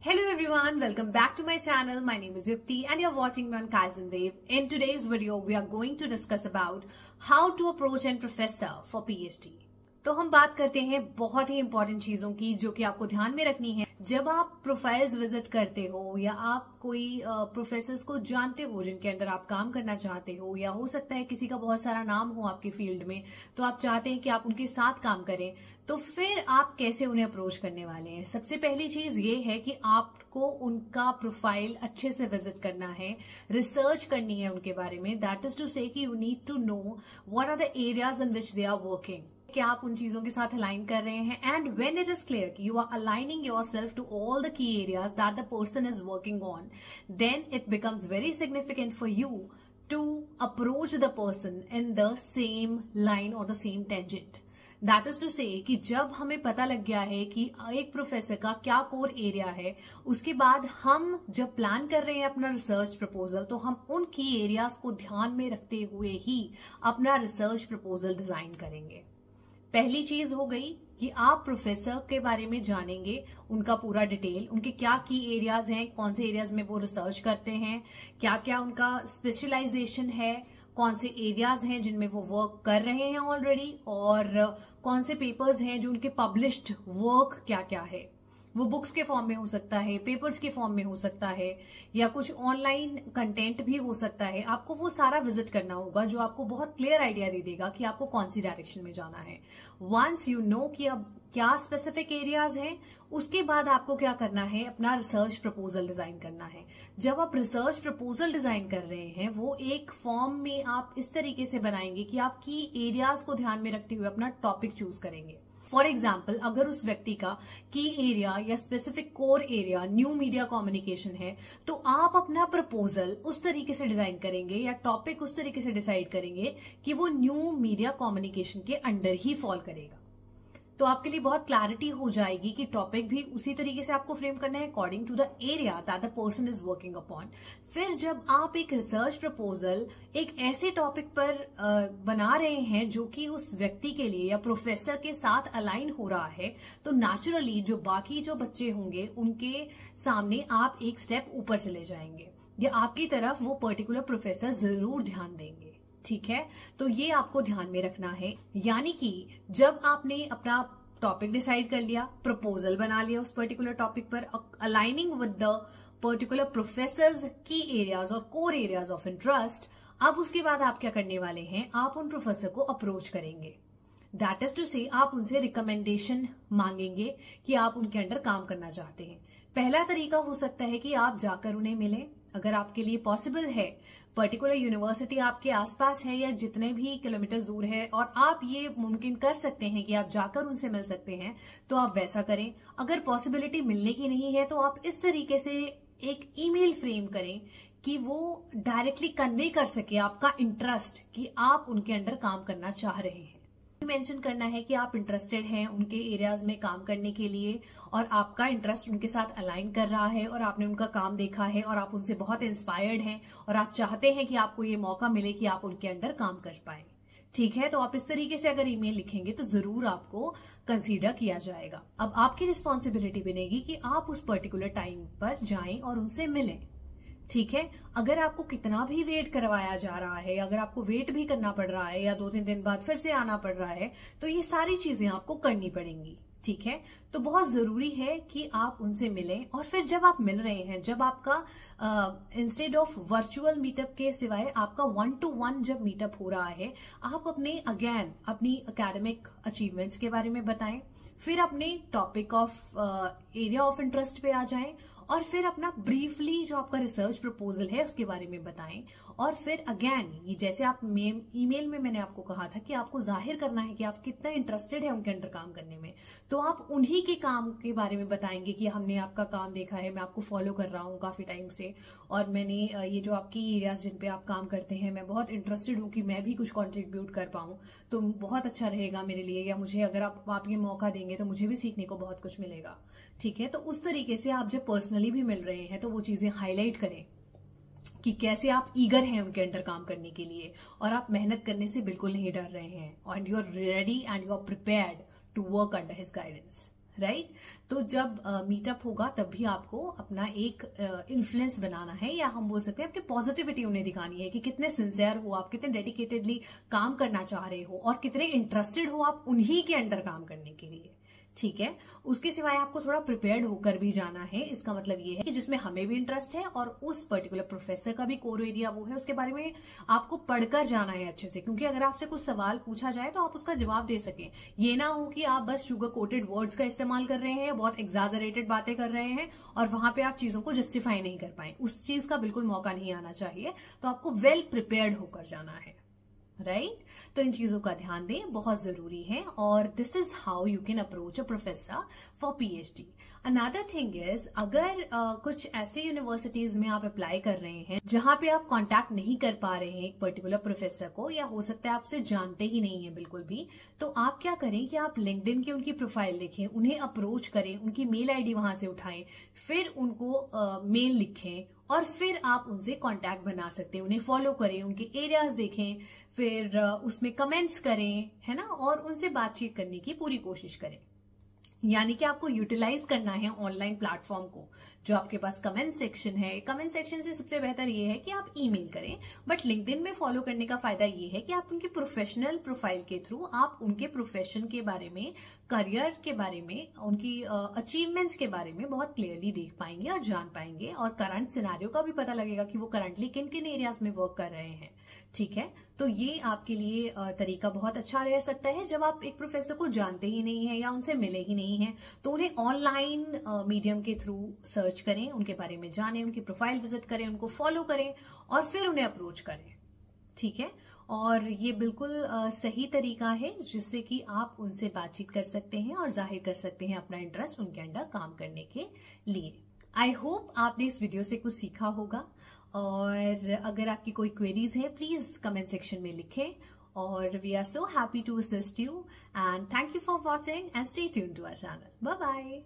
Hello everyone, welcome back to my channel. My name is Yukti and you're watching me on Kaizen Wave. In today's video, we are going to discuss about how to approach a professor for PhD. तो हम बात करते हैं बहुत ही important चीजों की जो कि आपको ध्यान में रखनी है जब आप प्रोफाइल्स विजिट करते हो या आप कोई प्रोफेसर्स को जानते हो जिनके अंडर आप काम करना चाहते हो, या हो सकता है किसी का बहुत सारा नाम हो आपके फील्ड में, तो आप चाहते हैं कि आप उनके साथ काम करें, तो फिर आप कैसे उन्हें अप्रोच करने वाले हैं। सबसे पहली चीज ये है कि आपको उनका प्रोफाइल अच्छे से विजिट करना है, रिसर्च करनी है उनके बारे में। दैट इज टू से कि you need to know what are the areas in which they are working, क्या आप उन चीजों के साथ अलाइन कर रहे हैं। And when it is clear कि you are aligning yourself to all the key areas that the person is working on, then it becomes very significant for you to approach the person in the same line और the same tangent. That is to से कि जब हमें पता लग गया है कि एक प्रोफेसर का क्या कोर एरिया है, उसके बाद हम जब प्लान कर रहे हैं अपना रिसर्च प्रपोजल, तो हम उन की एरियाज को ध्यान में रखते हुए ही अपना रिसर्च प्रपोजल डिजाइन करेंगे। पहली चीज हो गई कि आप प्रोफेसर के बारे में जानेंगे, उनका पूरा डिटेल, उनके क्या की एरियाज हैं, कौन से एरियाज में वो रिसर्च करते हैं, क्या क्या उनका स्पेशलाइजेशन है, कौन से एरियाज हैं जिनमें वो वर्क कर रहे हैं ऑलरेडी, और कौन से पेपर्स हैं जो उनके पब्लिश्ड वर्क क्या क्या है। वो बुक्स के फॉर्म में हो सकता है, पेपर्स के फॉर्म में हो सकता है, या कुछ ऑनलाइन कंटेंट भी हो सकता है। आपको वो सारा विजिट करना होगा जो आपको बहुत क्लियर आइडिया दे देगा कि आपको कौन सी डायरेक्शन में जाना है। वंस यू नो कि अब क्या स्पेसिफिक एरियाज हैं, उसके बाद आपको क्या करना है, अपना रिसर्च प्रपोजल डिजाइन करना है। जब आप रिसर्च प्रपोजल डिजाइन कर रहे हैं, वो एक फॉर्म में आप इस तरीके से बनाएंगे कि आप की एरियाज को ध्यान में रखते हुए अपना टॉपिक चूज करेंगे। फॉर एग्जाम्पल, अगर उस व्यक्ति का की एरिया या specific core area new media communication है, तो आप अपना प्रपोजल उस तरीके से डिजाइन करेंगे या टॉपिक उस तरीके से डिसाइड करेंगे कि वो न्यू मीडिया कम्युनिकेशन के अंडर ही फॉल करेगा। तो आपके लिए बहुत क्लैरिटी हो जाएगी कि टॉपिक भी उसी तरीके से आपको फ्रेम करना है according to the area that the person is working upon. फिर जब आप एक रिसर्च प्रपोजल एक ऐसे टॉपिक पर बना रहे हैं जो कि उस व्यक्ति के लिए या प्रोफेसर के साथ अलाइन हो रहा है, तो नेचुरली जो बाकी जो बच्चे होंगे उनके सामने आप एक स्टेप ऊपर चले जाएंगे, या आपकी तरफ वो पर्टिकुलर प्रोफेसर जरूर ध्यान देंगे। ठीक है, तो ये आपको ध्यान में रखना है। यानी कि जब आपने अपना टॉपिक डिसाइड कर लिया, प्रपोजल बना लिया उस पर्टिकुलर टॉपिक पर, aligning with the particular professors की एरियाज और कोर एरियाज ऑफ इंटरेस्ट, अब उसके बाद आप क्या करने वाले हैं, आप उन प्रोफेसर को अप्रोच करेंगे। दैट इज टू से आप उनसे रिकमेंडेशन मांगेंगे कि आप उनके अंडर काम करना चाहते हैं। पहला तरीका हो सकता है कि आप जाकर उन्हें मिलें, अगर आपके लिए पॉसिबल है। पर्टिकुलर यूनिवर्सिटी आपके आसपास है या जितने भी किलोमीटर दूर है और आप ये मुमकिन कर सकते हैं कि आप जाकर उनसे मिल सकते हैं, तो आप वैसा करें। अगर पॉसिबिलिटी मिलने की नहीं है, तो आप इस तरीके से एक ईमेल फ्रेम करें कि वो डायरेक्टली कन्वे कर सके आपका इंटरेस्ट कि आप उनके अंडर काम करना चाह रहे हैं। मेंशन करना है कि आप इंटरेस्टेड हैं उनके एरियाज में काम करने के लिए, और आपका इंटरेस्ट उनके साथ अलाइन कर रहा है, और आपने उनका काम देखा है और आप उनसे बहुत इंस्पायर्ड हैं, और आप चाहते हैं कि आपको ये मौका मिले कि आप उनके अंडर काम कर पाए। ठीक है, तो आप इस तरीके से अगर ईमेल लिखेंगे तो जरूर आपको कंसीडर किया जाएगा। अब आपकी रिस्पॉन्सिबिलिटी बनेगी कि आप उस पर्टिकुलर टाइम पर जाएं और उनसे मिलें। ठीक है, अगर आपको कितना भी वेट करवाया जा रहा है, अगर आपको वेट भी करना पड़ रहा है या 2-3 दिन बाद फिर से आना पड़ रहा है, तो ये सारी चीजें आपको करनी पड़ेंगी। ठीक है, तो बहुत जरूरी है कि आप उनसे मिलें। और फिर जब आप मिल रहे हैं, जब आपका इंस्टेड ऑफ वर्चुअल मीटअप के सिवाय आपका 1-to-1 जब मीटअप हो रहा है, आप अपनी एकेडमिक अचीवमेंट्स के बारे में बताएं, फिर अपने topic of area of interest पे आ जाएं, और फिर अपना ब्रीफली जो आपका रिसर्च प्रपोजल है उसके बारे में बताएं। और फिर अगेन, जैसे आप ईमेल में मैंने आपको कहा था कि आपको जाहिर करना है कि आप कितना इंटरेस्टेड है उनके अंडर काम करने में, तो आप उन्हीं के काम के बारे में बताएंगे कि हमने आपका काम देखा है, मैं आपको फॉलो कर रहा हूँ काफी टाइम से, और मैंने ये जो आपकी एरियाज जिन पे आप काम करते हैं, मैं बहुत इंटरेस्टेड हूँ कि मैं भी कुछ कॉन्ट्रीब्यूट कर पाऊँ, तो बहुत अच्छा रहेगा मेरे लिए, या मुझे अगर आप ये मौका देंगे तो मुझे भी सीखने को बहुत कुछ मिलेगा। ठीक है, तो उस तरीके से आप जब पर्सनली भी मिल रहे हैं तो वो चीजें हाईलाइट करें कि कैसे आप ईगर हैं उनके अंडर काम करने के लिए, और आप मेहनत करने से बिल्कुल नहीं डर रहे हैं, and you are ready and you are prepared to work under his guidance. Right तो जब मीटअप होगा तब भी आपको अपना एक इन्फ्लुएंस बनाना है, या हम बोल सकते हैं अपनी पॉजिटिविटी उन्हें दिखानी है कि कितने सिंसियर हो आप, कितने डेडिकेटेडली काम करना चाह रहे हो और कितने इंटरेस्टेड हो आप उन्हीं के अंडर काम करने के लिए। ठीक है, उसके सिवाय आपको थोड़ा प्रिपेयर्ड होकर भी जाना है। इसका मतलब ये है कि जिसमें हमें भी इंटरेस्ट है और उस पर्टिकुलर प्रोफेसर का भी कोर एरिया वो है, उसके बारे में आपको पढ़कर जाना है अच्छे से, क्योंकि अगर आपसे कुछ सवाल पूछा जाए तो आप उसका जवाब दे सकें। ये ना हो कि आप बस शुगर कोटेड वर्ड्स का इस्तेमाल कर रहे हैं, बहुत एग्जैजरेटेड बातें कर रहे हैं और वहां पे आप चीजों को जस्टिफाई नहीं कर पाए। उस चीज का बिल्कुल मौका नहीं आना चाहिए। तो आपको वेल प्रिपेयर्ड होकर जाना है, राइट तो इन चीजों का ध्यान दें, बहुत जरूरी है। और this is how you can approach a professor for PhD. Another thing is, अगर कुछ ऐसे यूनिवर्सिटीज में आप अप्लाई कर रहे हैं जहां पे आप कांटेक्ट नहीं कर पा रहे हैं एक पर्टिकुलर प्रोफेसर को, या हो सकता है आपसे जानते ही नहीं है बिल्कुल भी, तो आप क्या करें कि आप लिंक्डइन की उनकी प्रोफाइल लिखें, उन्हें अप्रोच करें, उनकी मेल आईडी वहां से उठाएं, फिर उनको मेल लिखें और फिर आप उनसे कांटेक्ट बना सकते हैं। उन्हें फॉलो करें, उनके एरियाज देखें, फिर उसमें कमेंट्स करें, है ना, और उनसे बातचीत करने की पूरी कोशिश करें। यानी कि आपको यूटिलाइज करना है ऑनलाइन प्लेटफॉर्म को, जो आपके पास कमेंट सेक्शन है। कमेंट सेक्शन से सबसे बेहतर ये है कि आप ईमेल करें, बट लिंक्डइन में फॉलो करने का फायदा ये है कि आप उनके प्रोफेशनल प्रोफाइल के थ्रू आप उनके प्रोफेशन के बारे में, करियर के बारे में, उनकी अचीवमेंट्स के बारे में बहुत क्लियरली देख पाएंगे और जान पाएंगे, और करंट सिनेरियो का भी पता लगेगा कि वो करंटली किन किन एरियाज में वर्क कर रहे हैं। ठीक है, तो ये आपके लिए तरीका बहुत अच्छा रह सकता है। जब आप एक प्रोफेसर को जानते ही नहीं है या उनसे मिले ही नहीं है, तो उन्हें ऑनलाइन मीडियम के थ्रू सर्च करें, उनके बारे में जानें, उनकी प्रोफाइल विजिट करें, उनको फॉलो करें और फिर उन्हें अप्रोच करें। ठीक है, और ये बिल्कुल सही तरीका है जिससे कि आप उनसे बातचीत कर सकते हैं और जाहिर कर सकते हैं अपना इंटरेस्ट उनके अंडर काम करने के लिए। आई होप आपने इस वीडियो से कुछ सीखा होगा, और अगर आपकी कोई क्वेरीज है प्लीज कमेंट सेक्शन में लिखें, और we are so happy to assist you, and thank you for watching and stay tuned to our channel. Bye bye.